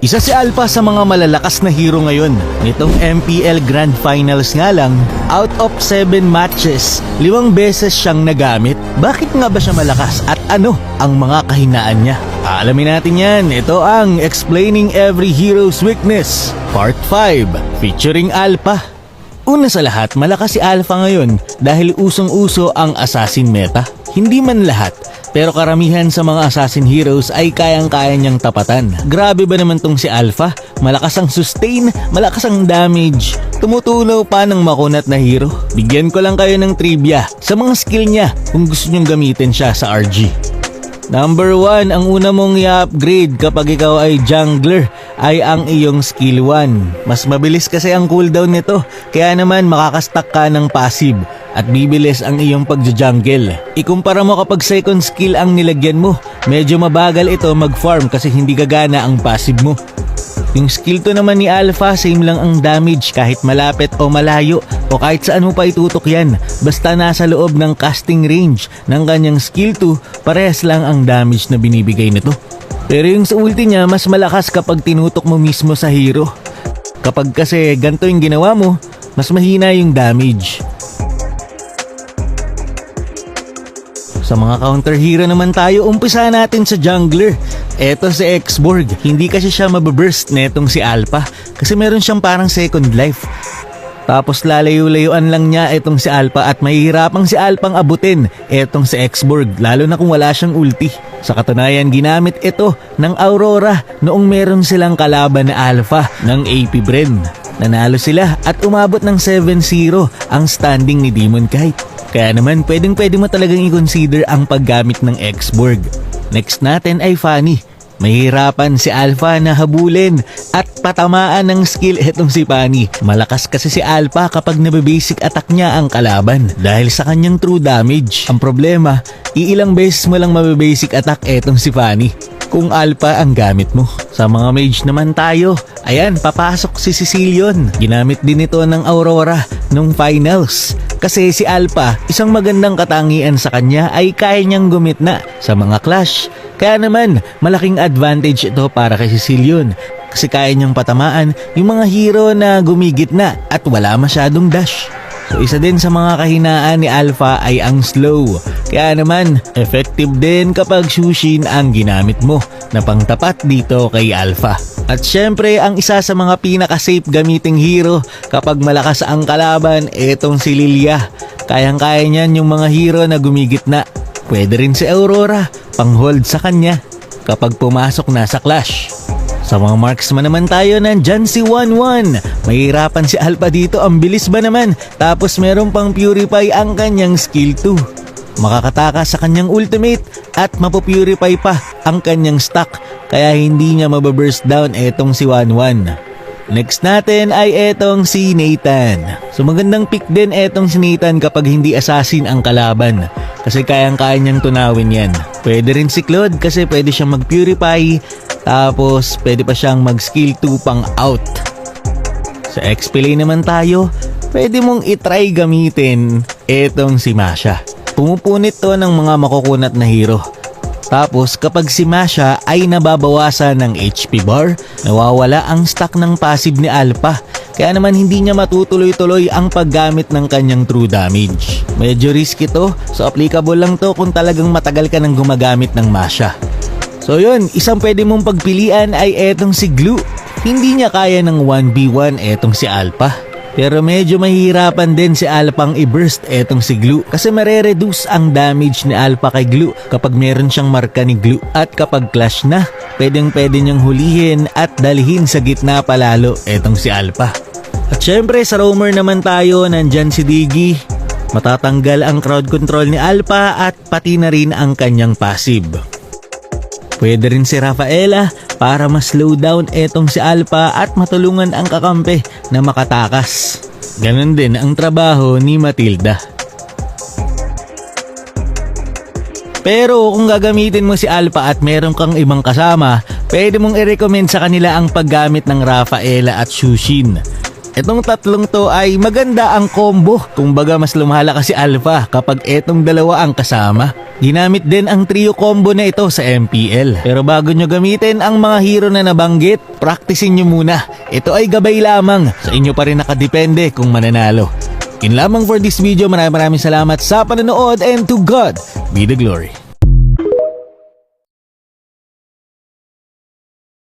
Isa si Alpha sa mga malalakas na hero ngayon. Nitong MPL Grand Finals nga lang, out of 7 matches, 5 beses siyang nagamit. Bakit nga ba siya malakas at ano ang mga kahinaan niya? Alamin natin yan. Ito ang Explaining Every Hero's Weakness, Part 5, featuring Alpha. Una sa lahat, malakas si Alpha ngayon dahil usong-uso ang assassin meta. Hindi man lahat, pero karamihan sa mga assassin heroes ay kayang-kaya niyang tapatan. Grabe ba naman tong si Alpha? Malakas ang sustain, malakas ang damage, tumutunaw pa ng makunat na hero. Bigyan ko lang kayo ng trivia sa mga skill niya kung gusto niyong gamitin siya sa RG. Number 1, ang una mong i-upgrade kapag ikaw ay jungler ay ang iyong skill 1. Mas mabilis kasi ang cooldown nito, kaya naman makakastack ka ng passive at bibilis ang iyong pagja-jungle. Ikumpara mo kapag second skill ang nilagyan mo, medyo mabagal ito mag-farm kasi hindi gagana ang passive mo. Yung skill 2 naman ni Alpha, same lang ang damage kahit malapit o malayo o kahit saan mo pa itutok yan. Basta nasa loob ng casting range ng kanyang skill 2, parehas lang ang damage na binibigay nito. Pero yung sa ulti niya, mas malakas kapag tinutok mo mismo sa hero. Kapag kasi ganito yung ginawa mo, mas mahina yung damage. Sa mga counter hero naman tayo, umpisa natin sa jungler. Eto si Xborg, hindi kasi siya mababurst netong si Alpha kasi meron siyang parang second life. Tapos lalayo-layuan lang niya etong si Alpha at mahihirapang si Alphang abutin etong si Xborg lalo na kung wala siyang ulti. Sa katunayan, ginamit ito ng Aurora noong meron silang kalaban na Alpha ng AP Bren. Nanalo sila at umabot ng 7-0 ang standing ni Demon Kite. Kaya naman pwedeng-pwede mo talagang i-consider ang paggamit ng Xborg. Next natin ay Fanny. Mahirapan si Alpha na habulin at patamaan ng skill etong si Fanny. Malakas kasi si Alpha kapag nababasic attack niya ang kalaban dahil sa kanyang true damage. Ang problema, iilang beses mo lang mababasic attack etong si Fanny kung Alpha ang gamit mo. Sa mga mage naman tayo, ayan, papasok si Cecilion. Ginamit din ito ng Aurora nung finals. Kasi si Alpha, isang magandang katangian sa kanya ay kaya niyang gumitna sa mga clash. Kaya naman, malaking advantage ito para kay Cecilion. Kasi kaya niyang patamaan yung mga hero na gumigitna at wala masyadong dash. So isa din sa mga kahinaan ni Alpha ay ang slow. Kaya naman, effective din kapag Shushin ang ginamit mo na pangtapat dito kay Alpha. At syempre, ang isa sa mga pinaka-safe gamiting hero kapag malakas ang kalaban, etong si Lilia. Kayang-kaya niyan yung mga hero na gumigitna. Pwede rin si Aurora, pang-hold sa kanya kapag pumasok na sa clash. Sa mga marksman naman tayo, nandyan si 1-1. Mahirapan si Alpha dito, ang bilis ba naman? Tapos meron pang purify ang kanyang skill 2. Makakatakas sa kanyang ultimate at mapupurify pa ang kanyang stack. Kaya hindi niya mababurst down etong si 1-1. Next natin ay etong si Nathan. So magandang pick din etong si Nathan kapag hindi assassin ang kalaban. Kasi kayang-kaya niyang tunawin yan. Pwede rin si Claude kasi pwede siyang mag-purify. Tapos pwede pa siyang mag-skill 2 pang out. Sa XP lane naman tayo, pwede mong itry gamitin etong si Masha. Pumupunit to ng mga makukunat na hero. Tapos kapag si Masha ay nababawasan ng HP bar, nawawala ang stack ng passive ni Alpha. Kaya naman hindi niya matutuloy-tuloy ang paggamit ng kanyang true damage. Medyo risky to, so applicable lang to kung talagang matagal ka nang gumagamit ng Masha. So yun, isang pwede mong pagpilian ay etong si Glue. Hindi niya kaya ng 1v1 etong si Alpha. Pero medyo mahihirapan din si Alphang i-burst etong si Glue kasi mare-reduce ang damage ni Alpha kay Glue kapag meron siyang marka ni Glue. At kapag clash na, pwedeng-pwede niyang hulihin at dalhin sa gitna palalo etong si Alpha. At syempre sa roamer naman tayo, nandyan si Diggy. Matatanggal ang crowd control ni Alpha at pati na rin ang kanyang passive. Pwede rin si Rafaela para ma-slow down etong si Alpha at matulungan ang kakampi na makatakas. Ganon din ang trabaho ni Matilda. Pero kung gagamitin mo si Alpha at meron kang ibang kasama, pwede mong i-recommend sa kanila ang paggamit ng Rafaela at Shushin. Etong tatlong to ay maganda ang combo. Kumbaga mas lumalakas si Alpha kapag etong dalawa ang kasama. Ginamit din ang trio combo na ito sa MPL. Pero bago nyo gamitin ang mga hero na nabanggit, practicein nyo muna. Ito ay gabay lamang. Sa inyo pa rin nakadepende kung mananalo. Yun lamang for this video. Maraming salamat sa panonood and to God be the glory.